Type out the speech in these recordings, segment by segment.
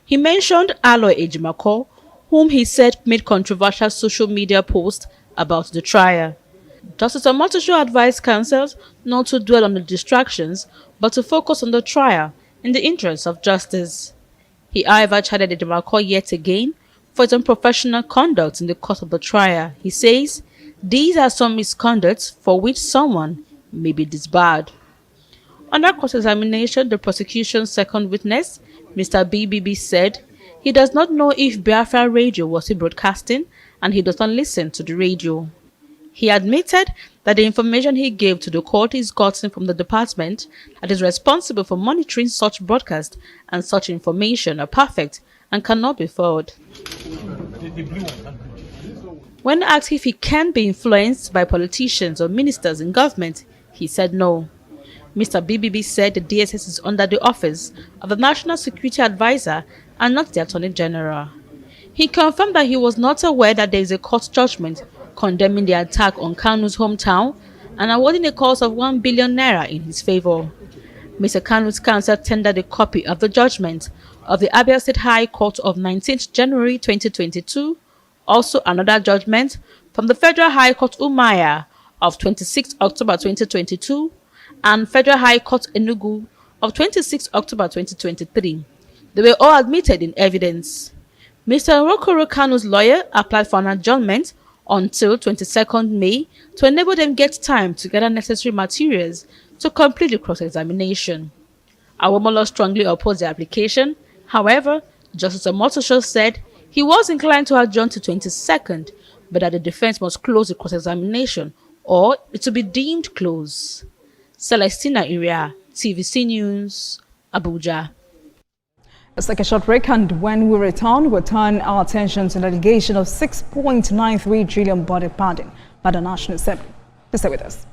He mentioned Aloy Ejimako, whom he said made controversial social media posts about the trial. Justice Omotosho advised counsels not to dwell on the distractions, but to focus on the trial in the interests of justice. He, however, chided Ejimako yet again for its unprofessional conduct in the course of the trial. He says, "These are some misconducts for which someone may be disbarred." Under cross-examination, the prosecution's second witness, Mr. BBB, said he does not know if Biafra radio was still broadcasting and he does not listen to the radio. He admitted that the information he gave to the court is gotten from the department that is responsible for monitoring such broadcasts, and such information are perfect and cannot be forwarded. When asked if he can be influenced by politicians or ministers in government, he said no. Mr. BBB said the DSS is under the office of the National Security Advisor and not the Attorney General. He confirmed that he was not aware that there is a court judgment condemning the attack on Kanu's hometown and awarding a cost of 1 billion naira in his favor. Mr. Kanu's counsel tendered a copy of the judgment of the Agbese State High Court of 19th January 2022, also another judgment from the Federal High Court Umaya of 26 October 2022 and Federal High Court Enugu of 26 October 2023. They were all admitted in evidence. Mr. Nrokoro Kanu's lawyer applied for an adjournment until 22nd May to enable them get time to gather necessary materials to complete the cross-examination. Awomolo strongly opposed the application. However, Justice Omotosho said he was inclined to adjourn to 22nd, but that the defense must close the cross-examination or it will be deemed closed. Celestina Iria, TVC News, Abuja. Let's take a short break, and when we return, we'll turn our attention to the allegation of 6.93 trillion budget padding by the National Assembly. Please stay with us.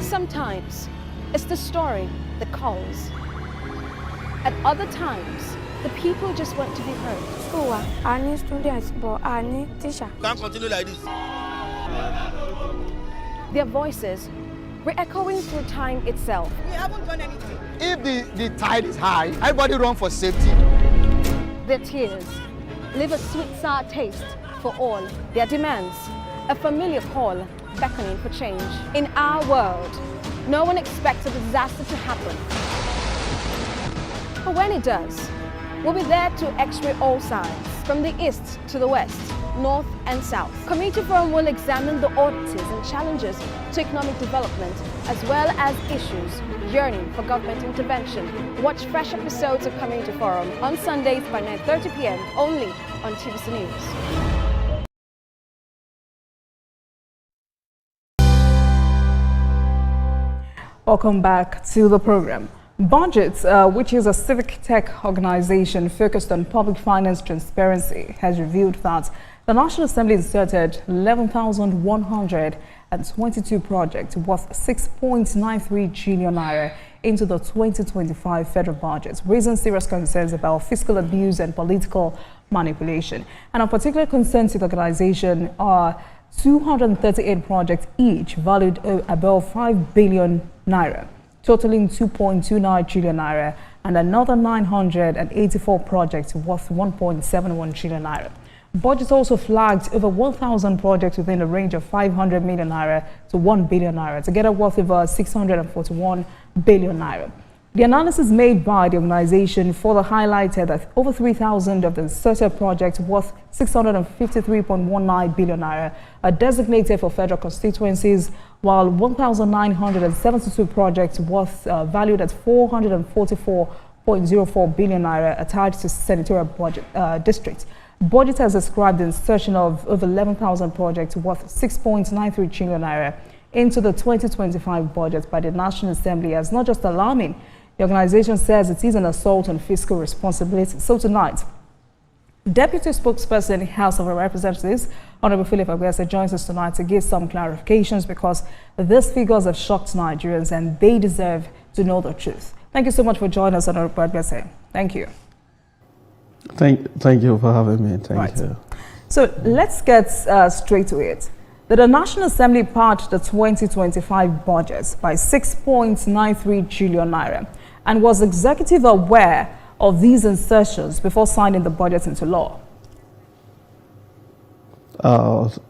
Sometimes it's the story that calls. At other times, the people just want to be heard. School, I need students, but I need teacher. Can't continue like this. Their voices re-echoing through time itself. We haven't done anything. If the tide is high, everybody run for safety. Their tears leave a sweet sour taste for all their demands. A familiar call beckoning for change. In our world, no one expects a disaster to happen. But when it does, we'll be there to x-ray all sides, from the east to the west, north and south. Community Forum will examine the oddities and challenges to economic development, as well as issues yearning for government intervention. Watch fresh episodes of Community Forum on Sundays by 9:30 p.m. only on TVC News. Welcome back to the program. Budgets, which is a civic tech organization focused on public finance transparency, has revealed that the National Assembly inserted 11,122 projects worth 6.93 trillion naira into the 2025 federal budget, raising serious concerns about fiscal abuse and political manipulation. And of particular concern to the organization are 238 projects, each valued above 5 billion naira, totaling 2.29 trillion naira, and another 984 projects worth 1.71 trillion naira. Budget also flagged over 1,000 projects within a range of 500 million naira to 1 billion naira, together worth over 641 billion naira. The analysis made by the organization further highlighted that over 3,000 of the inserted projects worth 653.19 billion naira are designated for federal constituencies, while 1,972 projects worth valued at 444.04 billion naira attached to senatorial budget districts. Budget has described the insertion of over 11,000 projects worth 6.93 trillion naira into the 2025 budget by the National Assembly as not just alarming. The organization says it is an assault on fiscal responsibility. So tonight, Deputy Spokesperson, House of Representatives, Honorable Philip Agbese, joins us tonight to give some clarifications, because these figures have shocked Nigerians and they deserve to know the truth. Thank you so much for joining us, Honorable Agbese. Thank you. Thank you for having me. Thank you. So let's get straight to it. The National Assembly passed the 2025 budget by 6.93 trillion naira and was executive aware of these insertions before signing the budget into law.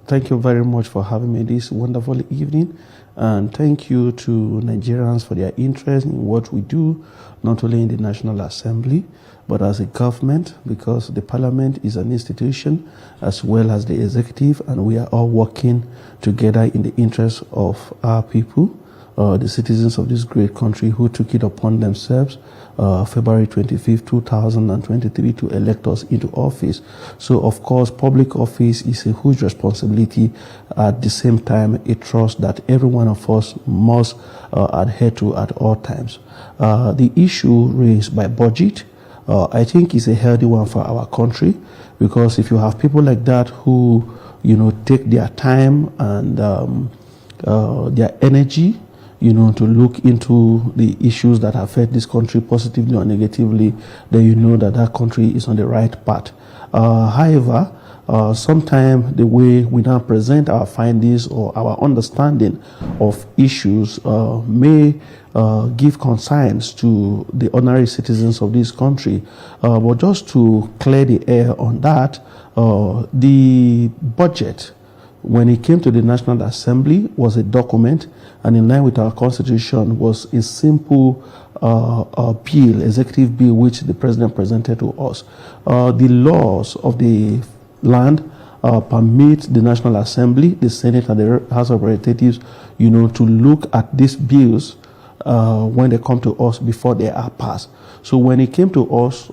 Thank you very much for having me this wonderful evening, and thank you to Nigerians for their interest in what we do, not only in the National Assembly, but as a government, because the Parliament is an institution as well as the executive, and we are all working together in the interest of our people, the citizens of this great country who took it upon themselves February 25th, 2023 to elect us into office. So, of course, public office is a huge responsibility. At the same time, a trust that every one of us must adhere to at all times. The issue raised by budget, I think, is a healthy one for our country, because if you have people like that who, take their time and their energy, to look into the issues that affect this country positively or negatively, then you know that that country is on the right path. However, sometimes the way we now present our findings or our understanding of issues may give concerns to the ordinary citizens of this country. But just to clear the air on that, the budget, when it came to the National Assembly, was a document, and in line with our Constitution was a simple bill, executive bill, which the President presented to us. The laws of the land permit the National Assembly, the Senate, and the House of Representatives, to look at these bills when they come to us before they are passed. So when it came to us,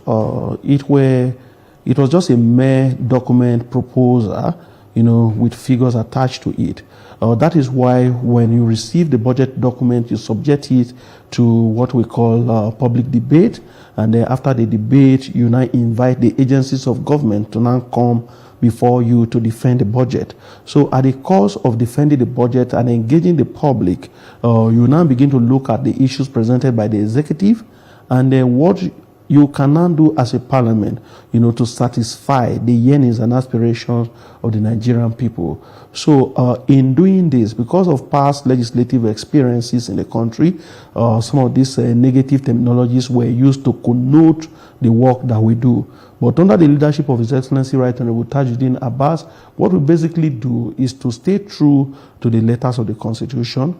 it was just a mere document proposal, with figures attached to it. That is why when you receive the budget document, you subject it to what we call public debate. And then after the debate, you now invite the agencies of government to now come before you to defend the budget. So at the course of defending the budget and engaging the public, you now begin to look at the issues presented by the executive, and then what you cannot do as a parliament, to satisfy the yearnings and aspirations of the Nigerian people. So in doing this, because of past legislative experiences in the country, some of these negative terminologies were used to connote the work that we do. But under the leadership of His Excellency Right Honorable Tajuddin Abbas, what we basically do is to stay true to the letters of the Constitution,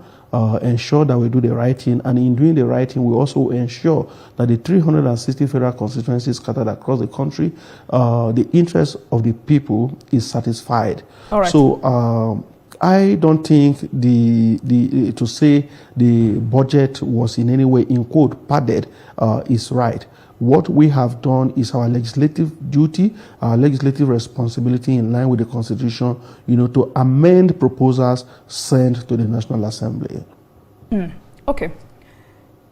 ensure that we do the right thing, and in doing the right thing, we also ensure that the 360 federal constituencies scattered across the country, the interest of the people is satisfied. All right. So I don't think to say the budget was in any way, in quote, padded is right. What we have done is our legislative duty, our legislative responsibility in line with the Constitution, to amend proposals sent to the National Assembly. Okay.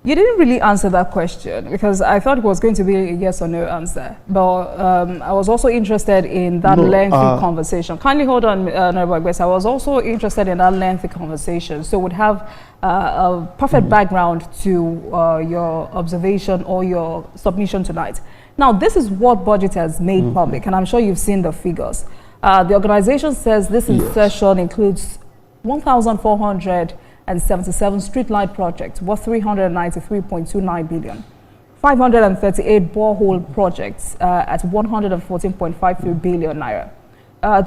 You didn't really answer that question, because I thought it was going to be a yes or no answer. But I was also interested in that lengthy conversation. Kindly hold on, Honorable Agbese. I was also interested in that lengthy conversation. So we'd have a perfect background to your observation or your submission tonight. Now, this is what budget has made public, and I'm sure you've seen the figures. The organization says this insertion includes 1,477 street light projects worth 393.29 billion, 538 borehole projects at 114.53 billion naira, over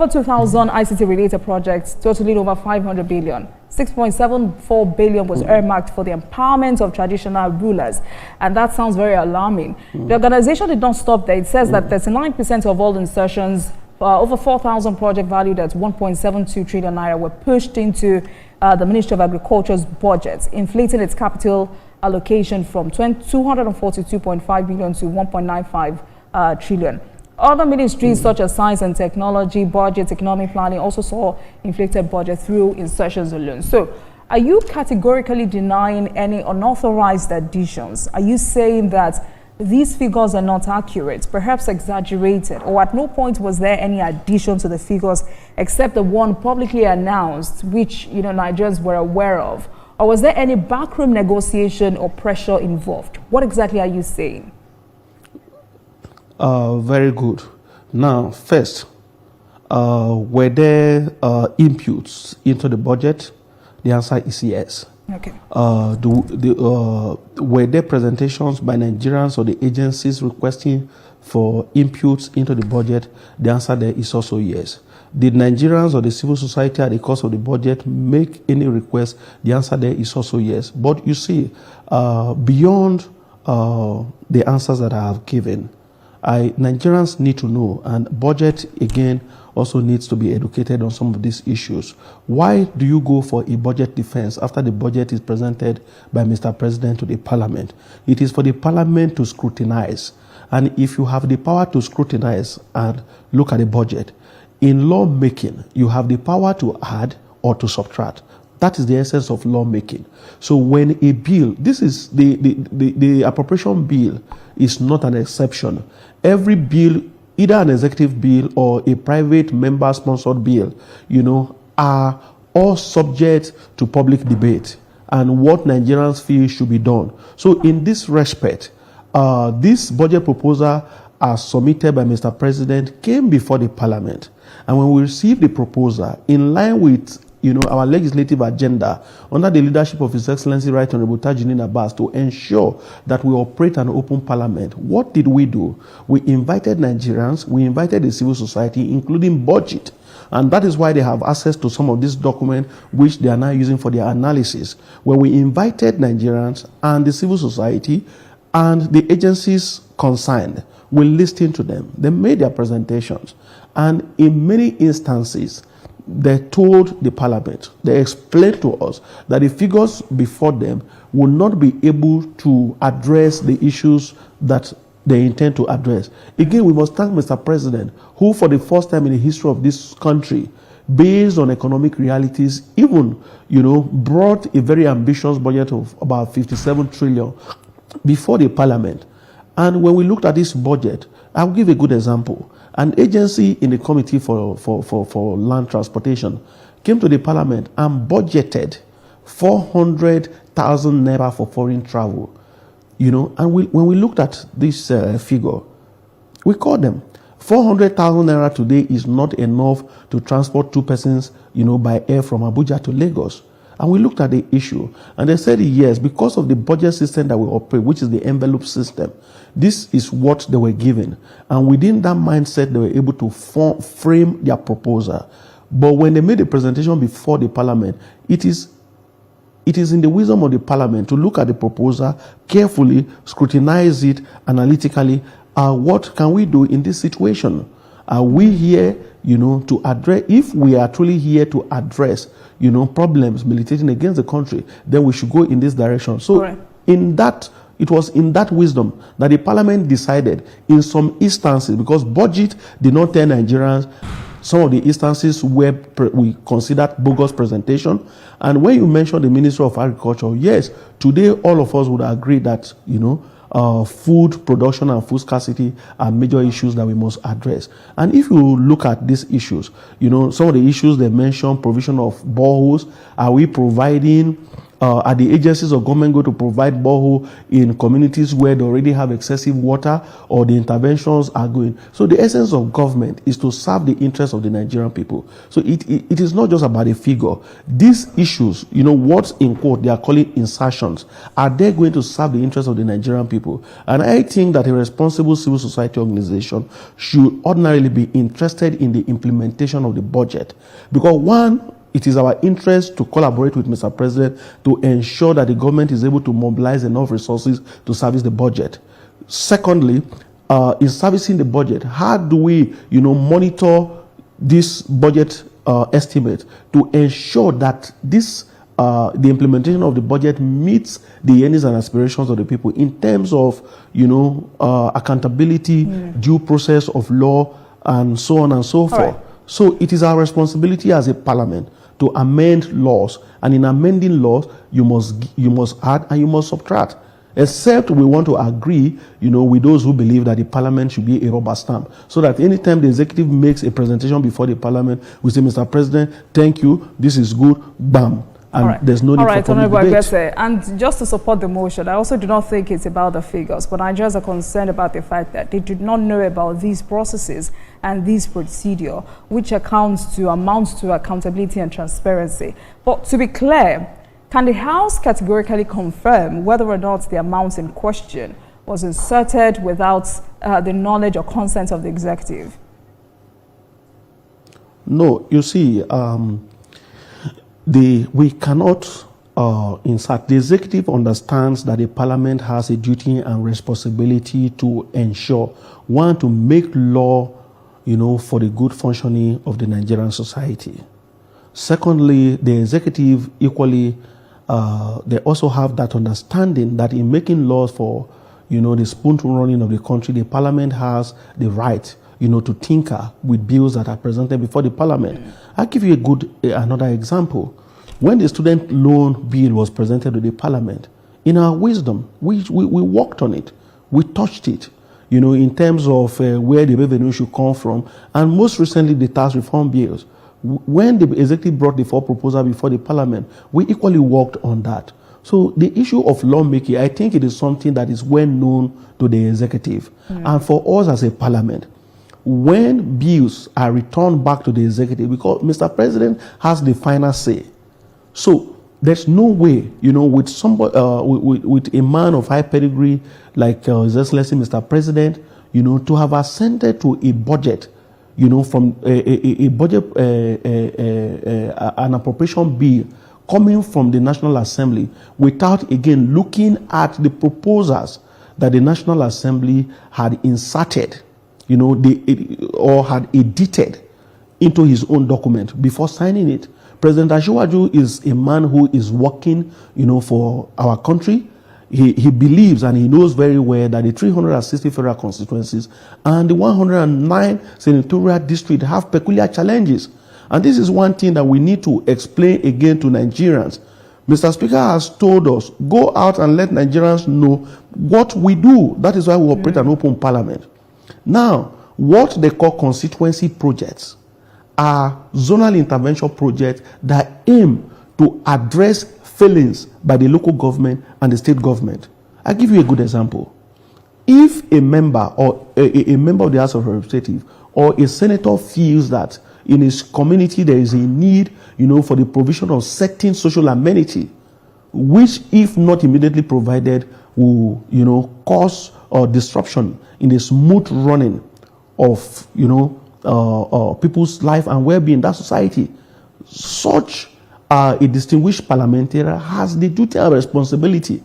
2,000 ICT related projects totaling over 500 billion. 6.74 billion was earmarked for the empowerment of traditional rulers, and that sounds very alarming. The organization did not stop there. It says that 39% of all insertions, over 4,000 projects valued at 1.72 trillion naira, were pushed into the Ministry of Agriculture's budget, inflating its capital allocation from 242.5 billion to 1.95 trillion. Other ministries such as Science and Technology, Budget, Economic Planning also saw inflated budget through insertions alone. So, are you categorically denying any unauthorized additions? Are you saying that these figures are not accurate, perhaps exaggerated, or at no point was there any addition to the figures except the one publicly announced, which Nigerians were aware of? Or was there any backroom negotiation or pressure involved? What exactly are you saying? Very good. Now, first, were there inputs into the budget? The answer is yes. Okay. Were there presentations by Nigerians or the agencies requesting for inputs into the budget? The answer there is also yes. Did Nigerians or the civil society at the cost of the budget make any request? The answer there is also yes. But you see, beyond the answers that I have given, Nigerians need to know, and budget again also needs to be educated on some of these issues. Why do you go for a budget defense after the budget is presented by Mr. President to the Parliament? It is for the Parliament to scrutinize. And if you have the power to scrutinize and look at the budget, in lawmaking, you have the power to add or to subtract. That is the essence of lawmaking. So when a bill, this is the appropriation bill is not an exception. Every bill, either an executive bill or a private member-sponsored bill, are all subject to public debate and what Nigerians feel should be done. So in this respect, this budget proposal as submitted by Mr. President came before the Parliament. And when we received the proposal, in line with our legislative agenda, under the leadership of His Excellency Right Honorable Tajudeen Abbas, to ensure that we operate an open parliament, what did we do? We invited Nigerians, we invited the civil society, including budget. And that is why they have access to some of these documents, which they are now using for their analysis, where we invited Nigerians and the civil society and the agencies concerned. We listened to them. They made their presentations. And in many instances, they told the Parliament, they explained to us that the figures before them will not be able to address the issues that they intend to address. Again, we must thank Mr. President, who for the first time in the history of this country, based on economic realities, even, brought a very ambitious budget of about 57 trillion before the Parliament. And when we looked at this budget, I'll give a good example. An agency in the Committee for Land Transportation came to the Parliament and budgeted 400,000 naira for foreign travel. And when we looked at this figure, we called them. 400,000 naira today is not enough to transport two persons, by air from Abuja to Lagos. And we looked at the issue, and they said yes, because of the budget system that we operate, which is the envelope system, this is what they were given. And within that mindset, they were able to frame their proposal. But when they made the presentation before the Parliament, it is in the wisdom of the Parliament to look at the proposal carefully, scrutinize it analytically. What can we do in this situation? Are we here, to address, if we are truly here to address, problems militating against the country, then we should go in this direction. So it was in that wisdom that the Parliament decided in some instances, because budget did not tell Nigerians some of the instances where we considered bogus presentation. And when you mentioned the Ministry of Agriculture, yes, today all of us would agree that, food production and food scarcity are major issues that we must address. And if you look at these issues, some of the issues they mentioned, provision of boreholes, are we providing, are the agencies of government going to provide borehole in communities where they already have excessive water, or the interventions are going? So the essence of government is to serve the interests of the Nigerian people. So it is not just about a figure. These issues, what in quote they are calling insertions, are they going to serve the interests of the Nigerian people? And I think that a responsible civil society organization should ordinarily be interested in the implementation of the budget, because one, it is our interest to collaborate with Mr. President to ensure that the government is able to mobilize enough resources to service the budget. Secondly, in servicing the budget, how do we, monitor this budget estimate to ensure that this the implementation of the budget meets the needs and aspirations of the people in terms of, accountability, due process of law, and so on and so forth. Right. So it is our responsibility as a parliament to amend laws, and in amending laws, you must add and you must subtract. Except we want to agree, with those who believe that the parliament should be a rubber stamp, so that anytime the executive makes a presentation before the parliament, we say, Mr. President, thank you, this is good, bam. And there's no need for public debate. Agbese, and just to support the motion, I also do not think it's about the figures, but Nigerians are concerned about the fact that they did not know about these processes and this procedure, which amounts to accountability and transparency. But to be clear, can the House categorically confirm whether or not the amount in question was inserted without the knowledge or consent of the executive? No, you see, we cannot insert. The executive understands that the parliament has a duty and responsibility to ensure, one, to make law, for the good functioning of the Nigerian society. Secondly, the executive equally, they also have that understanding that in making laws for, the smooth running of the country, the parliament has the right, to tinker with bills that are presented before the parliament. I'll give you another example. When the student loan bill was presented to the parliament, in our wisdom, we worked on it. We touched it, in terms of where the revenue should come from. And most recently, the tax reform bills. When the executive brought the 4 proposals before the parliament, we equally worked on that. So the issue of lawmaking, I think it is something that is well known to the executive. And for us as a parliament, when bills are returned back to the executive, because Mr. President has the final say. So there's no way, with somebody, with a man of high pedigree like His Excellency Mr. President, to have assented to a budget, from a budget, an appropriation bill coming from the National Assembly without again looking at the proposals that the National Assembly had inserted, or had edited into his own document before signing it. President Asiwaju is a man who is working, for our country. He believes and he knows very well that the 360 federal constituencies and the 109 senatorial districts have peculiar challenges. And this is one thing that we need to explain again to Nigerians. Mr. Speaker has told us, go out and let Nigerians know what we do. That is why we operate an open parliament. Now, what they call constituency projects are zonal intervention projects that aim to address failings by the local government and the state government. I'll give you a good example. If a member or a member of the House of Representatives or a senator feels that in his community there is a need, for the provision of certain social amenity, which if not immediately provided will, cause disruption in the smooth running of, people's life and well-being in that society, such a distinguished parliamentarian has the duty and responsibility,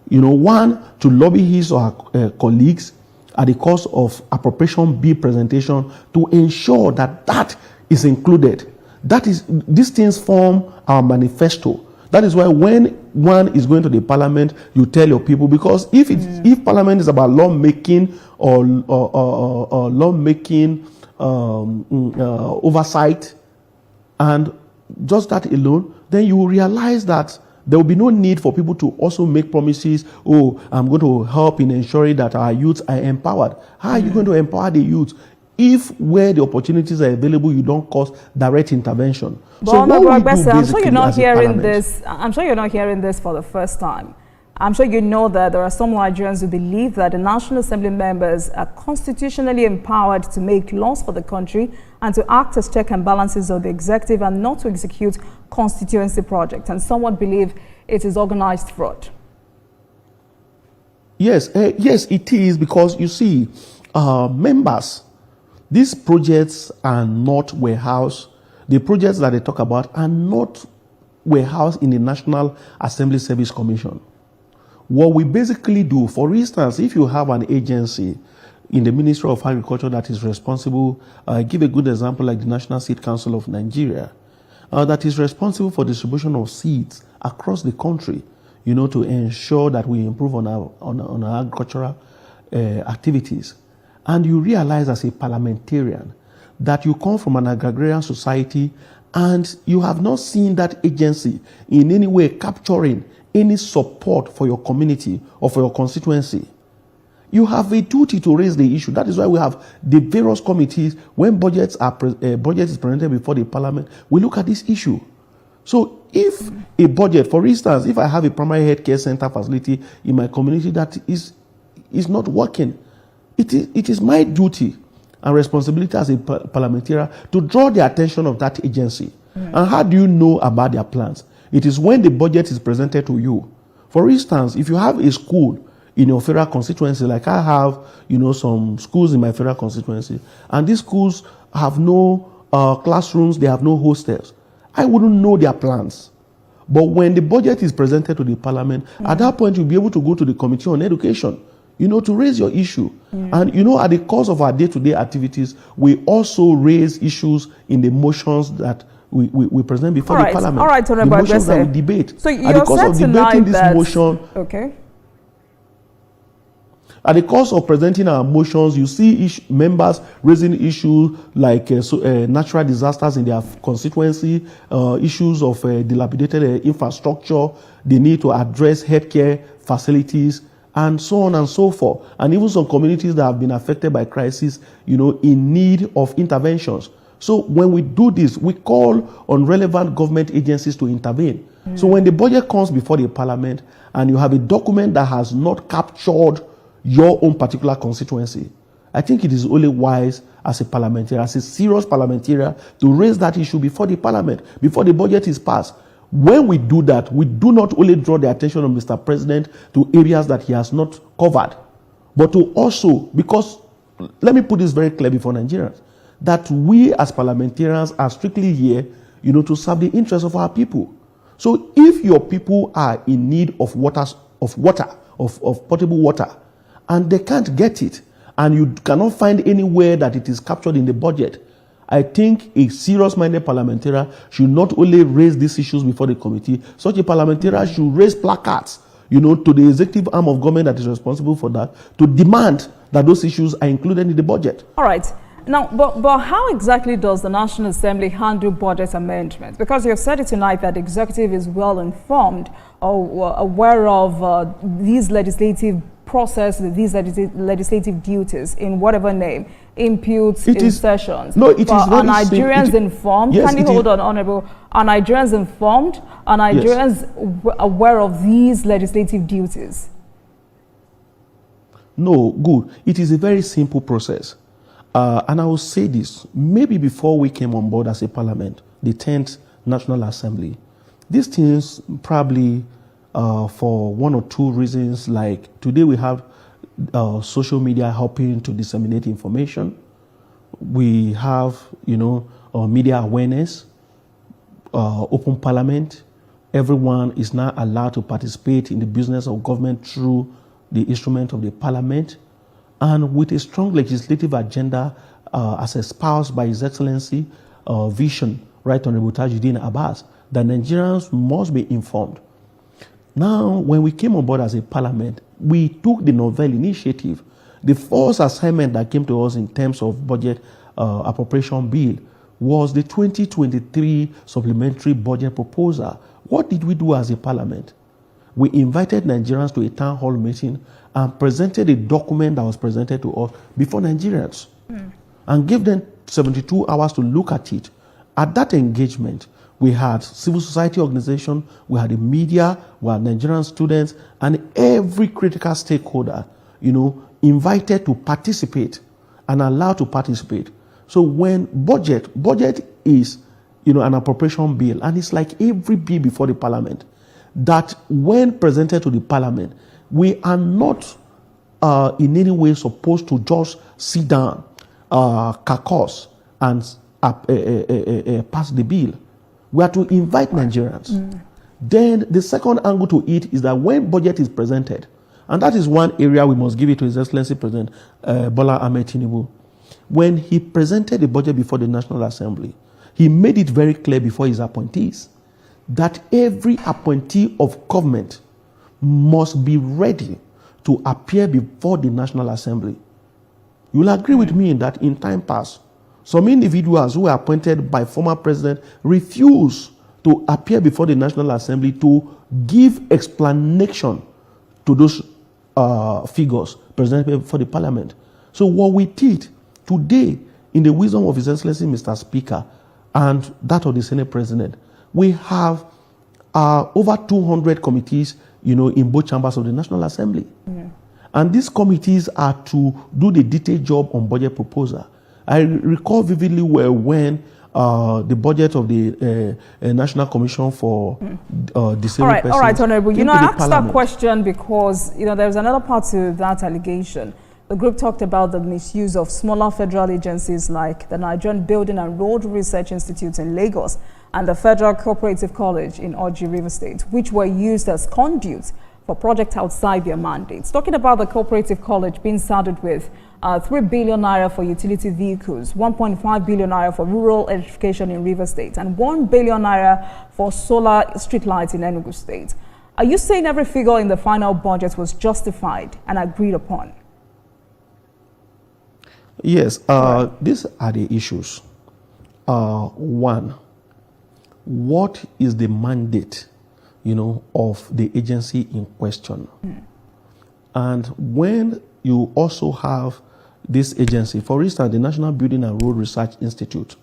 one, to lobby his or her colleagues at the cost of appropriation bill presentation to ensure that that is included. These things form our manifesto. That is why when one is going to the parliament, you tell your people, because if parliament is about lawmaking or lawmaking oversight and just that alone, then you will realize that there will be no need for people to also make promises. Oh, I'm going to help in ensuring that our youths are empowered. How are you going to empower the youth if where the opportunities are available, you don't cause direct intervention? But so Agbese, I'm sure you're not hearing this. I'm sure you're not hearing this for the first time. I'm sure you know that there are some Nigerians who believe that the National Assembly members are constitutionally empowered to make laws for the country and to act as check and balances of the executive and not to execute constituency projects. And some would believe it is organized fraud. Yes, yes, it is, because you see, members, these projects are not warehoused. The projects that they talk about are not warehoused in the National Assembly Service Commission. What we basically do, for instance, if you have an agency in the Ministry of Agriculture that is responsible, give a good example like the National Seed Council of Nigeria, that is responsible for distribution of seeds across the country, to ensure that we improve on our agricultural activities. And you realize as a parliamentarian that you come from an agrarian society and you have not seen that agency in any way capturing any support for your community or for your constituency. You have a duty to raise the issue. That is why we have the various committees. When budget is presented before the parliament, we look at this issue. So if a budget, for instance, if I have a primary health care center facility in my community that is not working, it is my duty and responsibility as a parliamentarian to draw the attention of that agency. And how do you know about their plans? It is when the budget is presented to you. For instance, if you have a school in your federal constituency, like I have, some schools in my federal constituency, and these schools have no classrooms, they have no hostels, I wouldn't know their plans. But when the budget is presented to the parliament, at that point you'll be able to go to the Committee on Education, to raise your issue. And, at the course of our day-to-day activities, we also raise issues in the motions that we present before the parliament. All right, the motions that we debate. So at the course of debating this motion, okay. At the course of presenting our motions, you see members raising issues like natural disasters in their constituency, issues of dilapidated infrastructure, the need to address healthcare facilities, and so on and so forth. And even some communities that have been affected by crisis, in need of interventions. So when we do this, we call on relevant government agencies to intervene. So when the budget comes before the parliament and you have a document that has not captured your own particular constituency, I think it is only wise as a parliamentarian, as a serious parliamentarian, to raise that issue before the parliament, before the budget is passed. When we do that, we do not only draw the attention of Mr. President to areas that he has not covered, but to also, because, let me put this very clear before Nigerians, that we as parliamentarians are strictly here, to serve the interests of our people. So if your people are in need of potable water, and they can't get it, and you cannot find anywhere that it is captured in the budget, I think a serious-minded parliamentarian should not only raise these issues before the committee, such a parliamentarian should raise placards, to the executive arm of government that is responsible for that, to demand that those issues are included in the budget. All right. Now, but how exactly does the National Assembly handle budget amendments? Because you have said it tonight that the executive is well informed or aware of these legislative process, these legislative duties in whatever name, imputes, insertions. No, it is not. Are Nigerians informed? Yes, Can you hold on, Honorable? Are Nigerians informed? Are Nigerians aware of these legislative duties? No, good. It is a very simple process. And I will say this, maybe before we came on board as a parliament, the 10th National Assembly, these things probably for one or two reasons, like today we have social media helping to disseminate information. We have, media awareness, open parliament. Everyone is now allowed to participate in the business of government through the instrument of the parliament. And with a strong legislative agenda as espoused by His Excellency Vision, Right Honorable Tajuddin Abbas, that Nigerians must be informed. Now, when we came on board as a parliament, we took the novel initiative. The first assignment that came to us in terms of budget appropriation bill was the 2023 supplementary budget proposal. What did we do as a parliament? We invited Nigerians to a town hall meeting and presented a document that was presented to us before Nigerians and gave them 72 hours to look at it. At that engagement, we had civil society organization, we had the media, we had Nigerian students, and every critical stakeholder, invited to participate and allowed to participate. So when budget is, an appropriation bill, and it's like every bill before the parliament, that when presented to the parliament, we are not in any way supposed to just sit down, caucus, and pass the bill. We are to invite Nigerians. Then the second angle to it is that when budget is presented, and that is one area we must give it to His Excellency President Bola Ahmed Tinubu. When he presented the budget before the National Assembly, he made it very clear before his appointees that every appointee of government must be ready to appear before the National Assembly. You will agree with me that in time past, some individuals who were appointed by former president refused to appear before the National Assembly to give explanation to those figures presented before the parliament. So what we did today, in the wisdom of His Excellency Mr. Speaker and that of the Senate President, we have are over 200 committees, in both chambers of the National Assembly. And these committees are to do the detailed job on budget proposal. I recall vividly well when the budget of the National Commission for Disabled Persons. All right, Honorable. I asked Parliament. that question because, there's another part to that allegation. The group talked about the misuse of smaller federal agencies like the Nigerian Building and Road Research Institute in Lagos and the Federal Cooperative College in Oji, River State, which were used as conduits for projects outside their mandates. Talking about the Cooperative College being saddled with 3 billion naira for utility vehicles, 1.5 billion naira for rural electrification in River State, and 1 billion naira for solar streetlights in Enugu State. Are you saying every figure in the final budget was justified and agreed upon? Yes, these are the issues. One, what is the mandate, of the agency in question? And when you also have this agency, for instance, the National Building and Road Research Institute,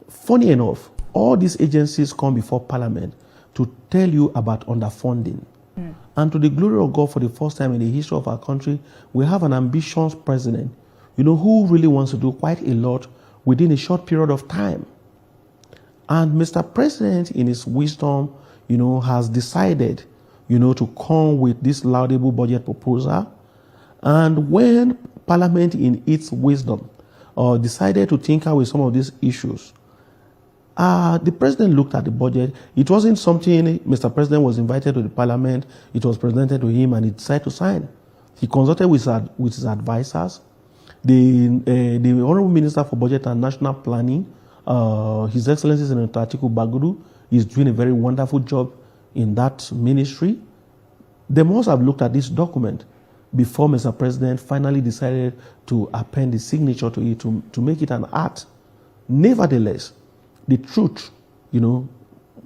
funny enough, all these agencies come before Parliament to tell you about underfunding. And to the glory of God, for the first time in the history of our country, we have an ambitious president, who really wants to do quite a lot within a short period of time. And Mr. President, in his wisdom, has decided, to come with this laudable budget proposal. And when Parliament, in its wisdom, decided to tinker with some of these issues, the President looked at the budget. It wasn't something Mr. President was invited to the Parliament. It was presented to him and he decided to sign. He consulted with his advisors. The Honorable Minister for Budget and National Planning, His Excellency Senator Atiku Bagudu, is doing a very wonderful job in that ministry. They must have looked at this document before Mr. President finally decided to append his signature to it to make it an act. Nevertheless, the truth,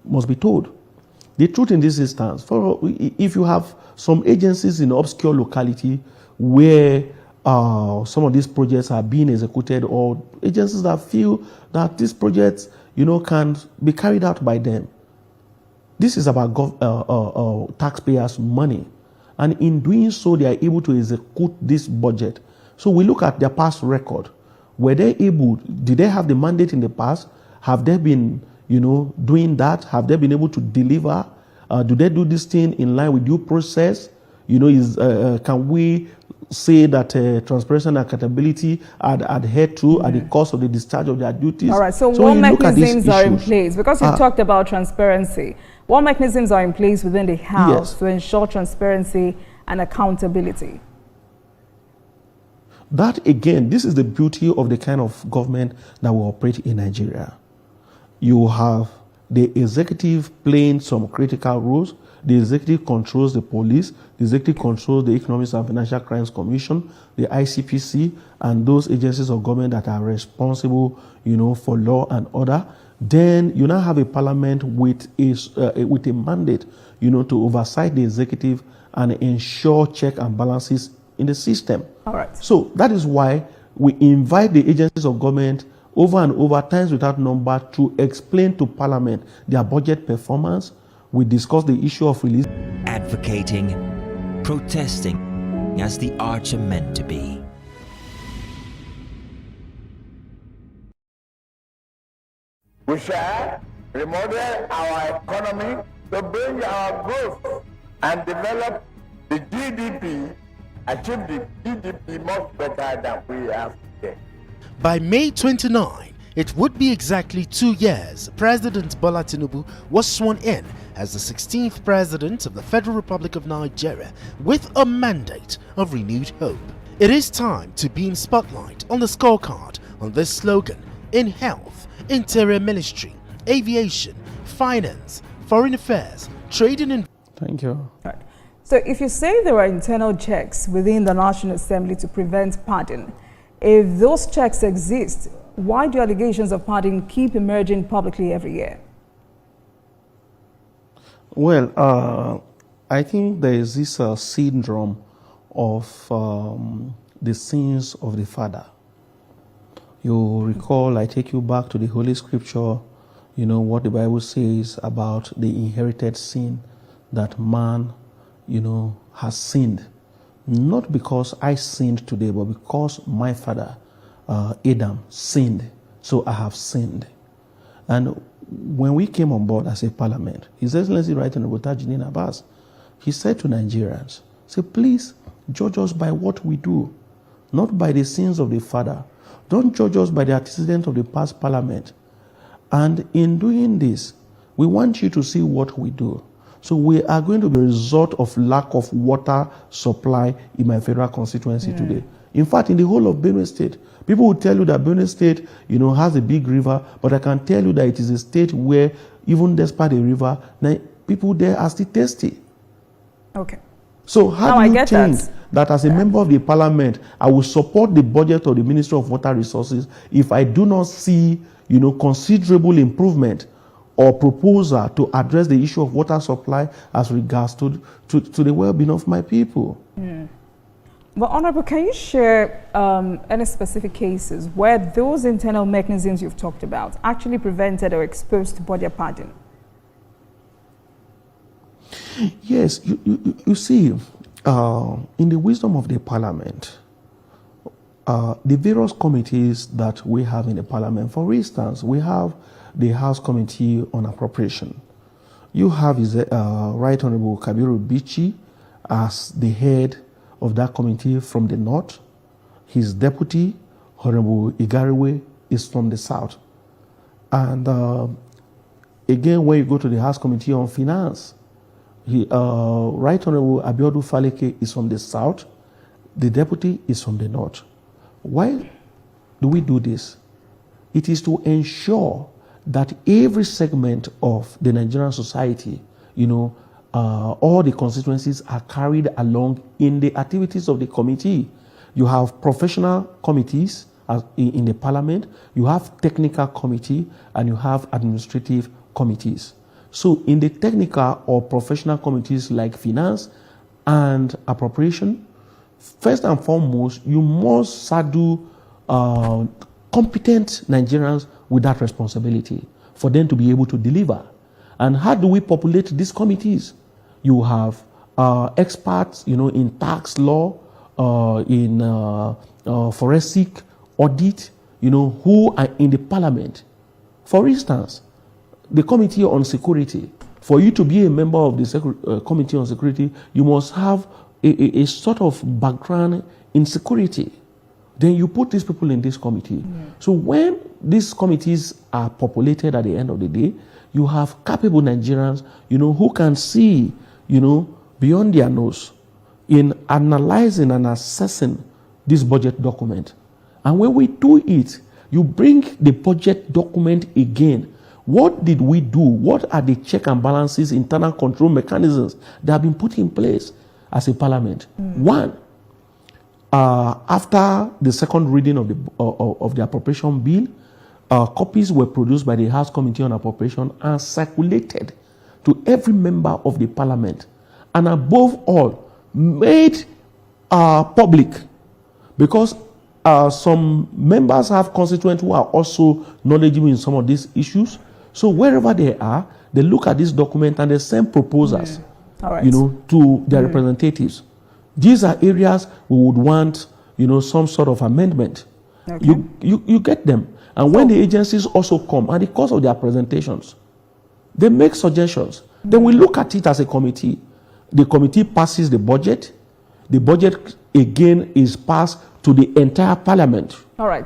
must be told. The truth in this instance, if you have some agencies in obscure locality where some of these projects are being executed, or agencies that feel that these projects, can be carried out by them. This is about taxpayers' money. And in doing so, they are able to execute this budget. So we look at their past record. Were they able, did they have the mandate in the past? Have they been, doing that? Have they been able to deliver? Do they do this thing in line with due process? Can we say that transparency and accountability are adhered to at the cost of the discharge of their duties? All right, so what mechanisms are in place? Because you talked about transparency. What mechanisms are in place within the House to ensure transparency and accountability? That, again, this is the beauty of the kind of government that will operate in Nigeria. You have the executive playing some critical roles. The executive controls the police. The executive controls the Economic and Financial Crimes Commission, the ICPC, and those agencies of government that are responsible, for law and order. Then you now have a parliament with a mandate, to oversight the executive and ensure check and balances in the system. All right. So that is why we invite the agencies of government over and over, times without number, to explain to Parliament their budget performance. We discuss the issue of release. Advocating, protesting as the arts are meant to be. We shall remodel our economy to bring our growth and develop the GDP, achieve the GDP much better than we have today. By May 29, it would be exactly 2 years President Bola Tinubu was sworn in as the 16th President of the Federal Republic of Nigeria with a mandate of renewed hope. It is time to beam spotlight on the scorecard on this slogan in health, interior ministry, aviation, finance, foreign affairs, trade and... Thank you. Right. So if you say there are internal checks within the National Assembly to prevent pardon, if those checks exist, why do allegations of pardon keep emerging publicly every year? Well, I think there is this syndrome of the sins of the father. You recall, I take you back to the Holy Scripture, you know, what the Bible says about the inherited sin that man, you know, has sinned. Not because I sinned today, but because my father, Adam, sinned. So I have sinned. And when we came on board as a parliament, His Excellency Right Honorable Tajudeen Abbas, he said to Nigerians, say, please judge us by what we do, not by the sins of the father. Don't judge us by the antecedents of the past parliament. And in doing this, we want you to see what we do. So we are going to be a result of lack of water supply in my federal constituency today. In fact, in the whole of Benue State, people will tell you that Benue State, you know, has a big river, but I can tell you that it is a state where, even despite the river, people there are still thirsty. Okay. So how do you think that as a member of the parliament, I will support the budget of the Ministry of Water Resources if I do not see, you know, considerable improvement or proposal to address the issue of water supply as regards to the well-being of my people? But Honorable, can you share any specific cases where those internal mechanisms you've talked about actually prevented or exposed budget padding? Yes, you see, in the wisdom of the parliament, the various committees that we have in the parliament, for instance, we have the House Committee on Appropriation. You have His Right Honorable Kabiru Bichi as the head of that committee from the north. His deputy, Honorable Igariwe, is from the south. And again, when you go to the House Committee on Finance, Right Honorable Abiodun Faleke is from the south. The deputy is from the north. Why do we do this? It is to ensure that every segment of the Nigerian society, you know, all the constituencies are carried along in the activities of the committee. You have professional committees in the parliament, you have technical committee, and you have administrative committees. So in the technical or professional committees like finance and appropriation, first and foremost, you must saddle competent Nigerians with that responsibility for them to be able to deliver. And how do we populate these committees? You have experts, you know, in tax law, in forensic audit, you know, who are in the parliament. For instance, the Committee on Security. For you to be a member of the Committee on Security, you must have a sort of background in security. Then you put these people in this committee. So when these committees are populated at the end of the day, you have capable Nigerians, you know, who can see, you know, beyond their nose in analyzing and assessing this budget document. And when we do it, you bring the budget document again. What did we do? What are the check and balances, internal control mechanisms that have been put in place as a parliament? One, after the second reading of the appropriation bill, copies were produced by the House Committee on Appropriation and circulated to every member of the parliament, and above all, made public, because some members have constituents who are also knowledgeable in some of these issues. So wherever they are, they look at this document and they send proposals, you know, to their representatives. These are areas we would want, you know, some sort of amendment. You get them. And when the agencies also come, and the course of their presentations, they make suggestions. Then we look at it as a committee. The committee passes the budget. The budget again is passed to the entire parliament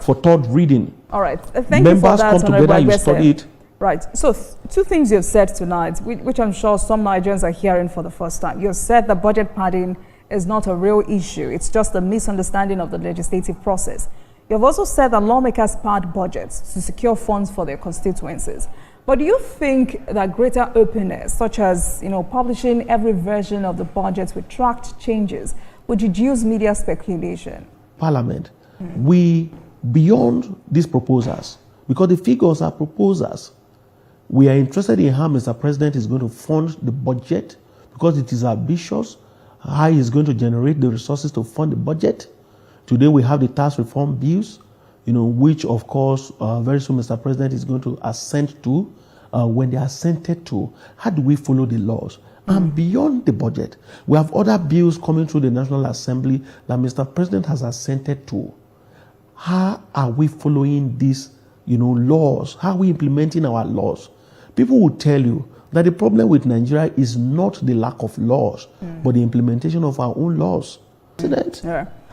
for third reading. All right. Thank you for that, Members come together, you study it. Right. So two things you've said tonight, which I'm sure some Nigerians are hearing for the first time. You've said that budget padding is not a real issue. It's just a misunderstanding of the legislative process. You've also said that lawmakers pad budgets to secure funds for their constituencies. But do you think that greater openness, such as, you know, publishing every version of the budgets with tracked changes, would reduce media speculation? Parliament, we, beyond these proposals, because the figures are proposals, we are interested in how Mr. President is going to fund the budget, because it is ambitious, how he is going to generate the resources to fund the budget. Today we have the tax reform bills, you know, which of course very soon Mr. President is going to assent to, when they are assented to, how do we follow the laws? And beyond the budget, we have other bills coming through the National Assembly that Mr. President has assented to. How are we following these, laws? How are we implementing our laws? People will tell you that the problem with Nigeria is not the lack of laws, but the implementation of our own laws. President,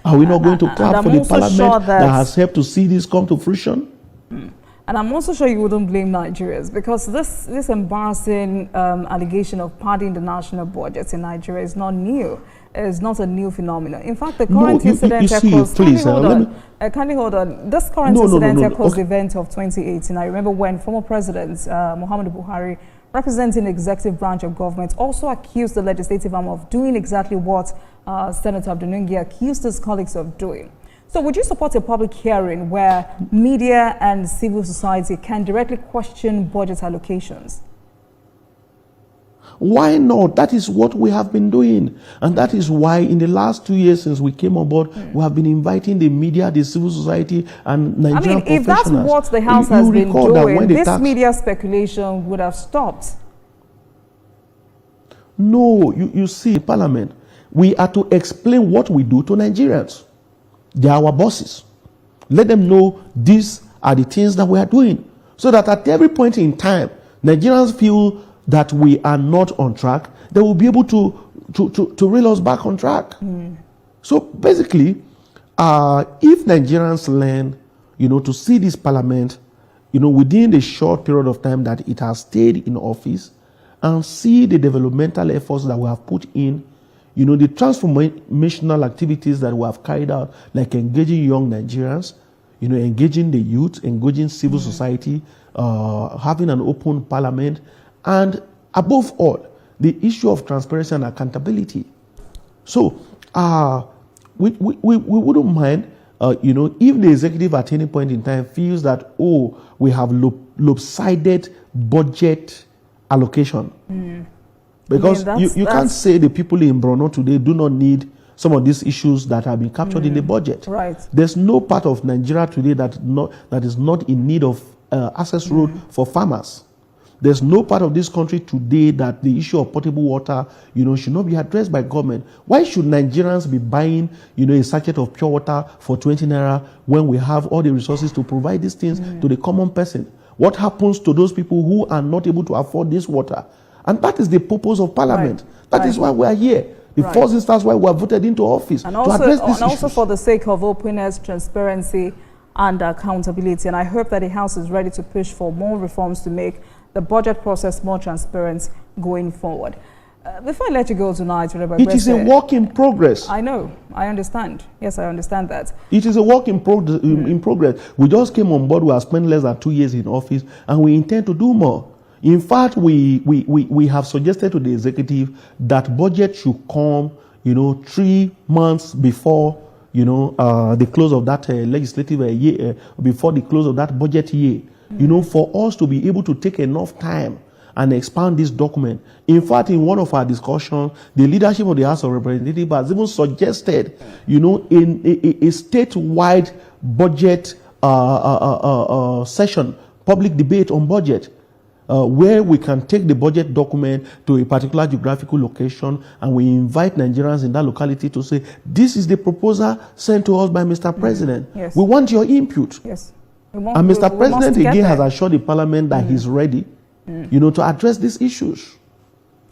are we not going to clap for the parliament that has helped to see this come to fruition? And I'm also sure you wouldn't blame Nigerians, because this embarrassing allegation of padding the national budget in Nigeria is not new. It's not a new phenomenon. In fact, the current incident echoes... Kindly hold on. This current incident echoes the event of 2018. I remember when former President Muhammadu Buhari, representing the executive branch of government, also accused the legislative arm of doing exactly what Senator Abdunungi accused his colleagues of doing. So would you support a public hearing where media and civil society can directly question budget allocations? Why not? That is what we have been doing. And that is why in the last 2 years since we came on board, we have been inviting the media, the civil society, and Nigerian professionals. If that's what the House has been doing, this media speculation would have stopped. No, you see, Parliament, we are to explain what we do to Nigerians. They are our bosses. Let them know these are the things that we are doing, so that at every point in time, Nigerians feel that we are not on track. They will be able to reel us back on track. So basically, if Nigerians learn, to see this parliament, within the short period of time that it has stayed in office, and see the developmental efforts that we have put in, the transformational activities that we have carried out, like engaging young Nigerians, engaging the youth, engaging civil society, having an open parliament, and above all, the issue of transparency and accountability. So, we wouldn't mind, if the executive at any point in time feels that, we have lopsided budget allocation. Because you can't say the people in Borno today do not need some of these issues that have been captured in the budget. Right. There's no part of Nigeria today that is not in need of access road for farmers. There's no part of this country today that the issue of potable water, should not be addressed by government. Why should Nigerians be buying, a sachet of pure water for 20 naira when we have all the resources to provide these things to the common person? What happens to those people who are not able to afford this water? And that is the purpose of Parliament. That is why we are here. The first instance why we are voted into office, and to address these issues. Also for the sake of openness, transparency, and accountability. And I hope that the House is ready to push for more reforms to make the budget process more transparent going forward. Before I let you go tonight, it is a work in progress. I know. I understand. Yes, I understand that. It is a work in progress. We just came on board. We have spent less than 2 years in office, and we intend to do more. In fact, we have suggested to the executive that budget should come, 3 months before, the close of that legislative year, before the close of that budget year, for us to be able to take enough time and expand this document. In fact, in one of our discussions, the leadership of the House of Representatives has even suggested, in a statewide budget session, public debate on budget, where we can take the budget document to a particular geographical location, and we invite Nigerians in that locality to say, this is the proposal sent to us by Mr. President. Yes. We want your input. Yes. And Mr. President again has assured the Parliament that he's ready, to address these issues.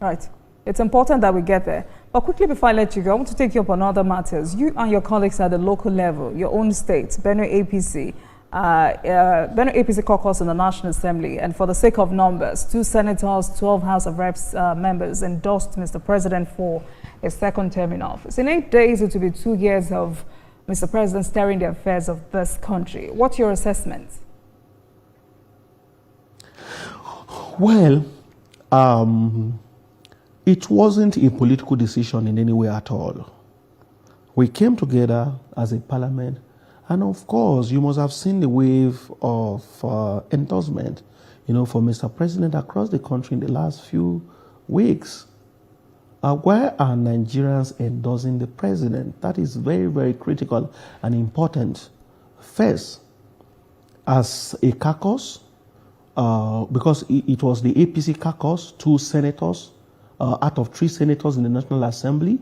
Right. It's important that we get there. But quickly before I let you go, I want to take you up on other matters. You and your colleagues at the local level, your own state, Benue APC, Benue APC caucus in the National Assembly, and for the sake of numbers, 2 senators, 12 House of Reps members endorsed Mr. President for a second term in office. In 8 days, it will be 2 years of Mr. President steering the affairs of this country. What's your assessment? Well, it wasn't a political decision in any way at all. We came together as a parliament, and of course, you must have seen the wave of endorsement, for Mr. President across the country in the last few weeks. Why are Nigerians endorsing the president? That is very, very critical and important. First, as a caucus, because it was the APC caucus, 2 senators out of 3 senators in the National Assembly.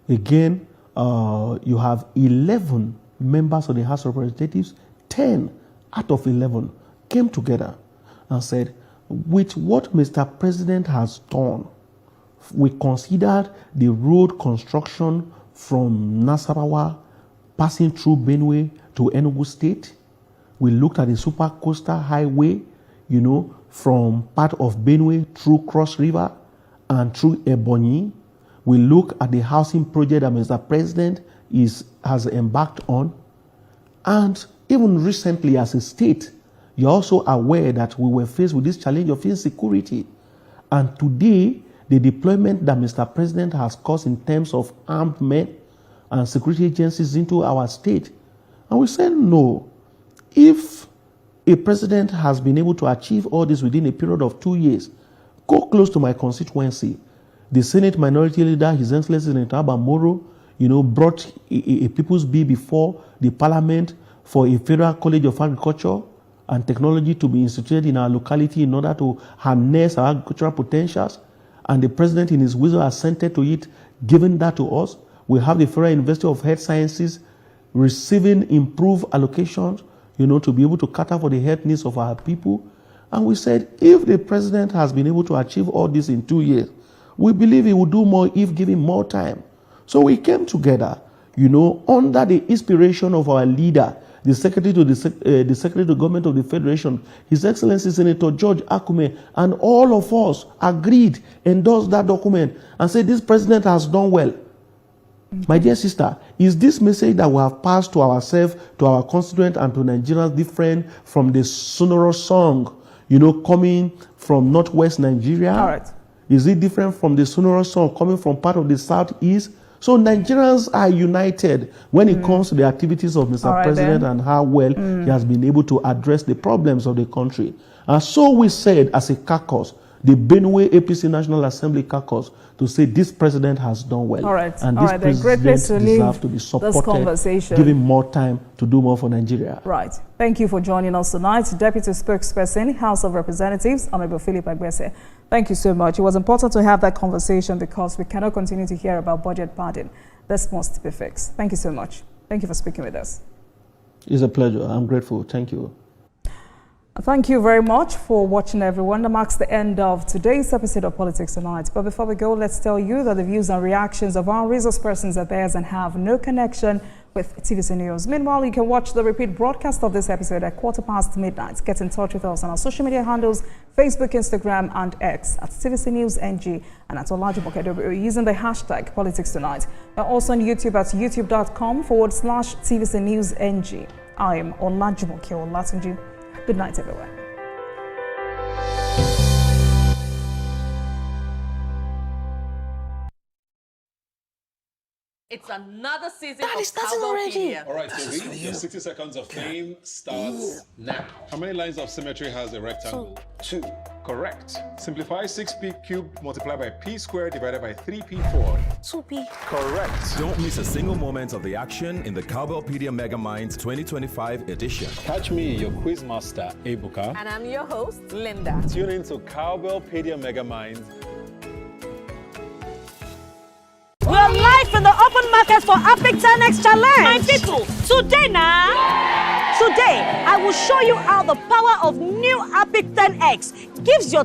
Again, you have 11 members of the House of Representatives, 10 out of 11 came together and said, with what Mr. President has done, we considered the road construction from Nasarawa passing through Benue to Enugu State. We looked at the Super Coastal Highway, from part of Benue through Cross River and through Ebonyi. We look at the housing project that Mr. President has embarked on. And even recently as a state, you're also aware that we were faced with this challenge of insecurity. And today, the deployment that Mr. President has caused in terms of armed men and security agencies into our state. And we said no. If a president has been able to achieve all this within a period of 2 years, go close to my constituency. The Senate Minority Leader, His Excellency Senator Abba Moro, brought a people's bill before the Parliament for a Federal College of Agriculture and Technology to be instituted in our locality in order to harness our agricultural potentials. And the President, in his wisdom, assented to it, giving that to us. We have the Federal University of Health Sciences receiving improved allocations, to be able to cater for the health needs of our people. And we said, if the President has been able to achieve all this in 2 years, we believe he will do more if given more time. So we came together, under the inspiration of our leader, the Secretary to the Secretary to Government of the Federation, His Excellency Senator George Akume, and all of us agreed, endorsed that document, and said this President has done well. My dear sister, is this message that we have passed to ourselves, to our constituents, and to Nigerians different from the sonorous song, coming from northwest Nigeria? All right. Is it different from the sonorous song coming from part of the southeast? So Nigerians are united when it comes to the activities of Mr. President and how well he has been able to address the problems of the country. And so we said as a caucus, the Benue APC National Assembly caucus, to say this president has done well. All right. And All this right, president deserves to be supported, given more time to do more for Nigeria. Right. Thank you for joining us tonight. Deputy Spokesperson, House of Representatives, Honorable Philip Agbese. Thank you so much. It was important to have that conversation because we cannot continue to hear about budget padding. This must be fixed. Thank you so much. Thank you for speaking with us. It's a pleasure. I'm grateful. Thank you. Thank you very much for watching, everyone. That marks the end of today's episode of Politics Tonight. But before we go, let's tell you that the views and reactions of our resource persons are theirs and have no connection with TVC News. Meanwhile, you can watch the repeat broadcast of this episode at midnight. Get in touch with us on our social media handles, Facebook, Instagram, and X at TVC News NG and at Olajumoke using the hashtag Politics Tonight. We're also on YouTube at youtube.com/TVC News NG. I am Olajumoke Olatunji. Good night, everyone. It's another season of Cowbellpedia. All right, so the 60 seconds of fame starts now. How many lines of symmetry has a rectangle? Two. Correct. Simplify 6p cubed multiplied by p squared divided by 3p4. 2p. Correct. Don't miss a single moment of the action in the Cowbellpedia Mega Minds 2025 edition. Catch me, your quiz master, Ebuka. And I'm your host, Linda. Tune in to Cowbellpedia Mega Minds. We are live from the open market for Epic 10X Challenge. My people, today now, I will show you how the power of new Epic 10X gives your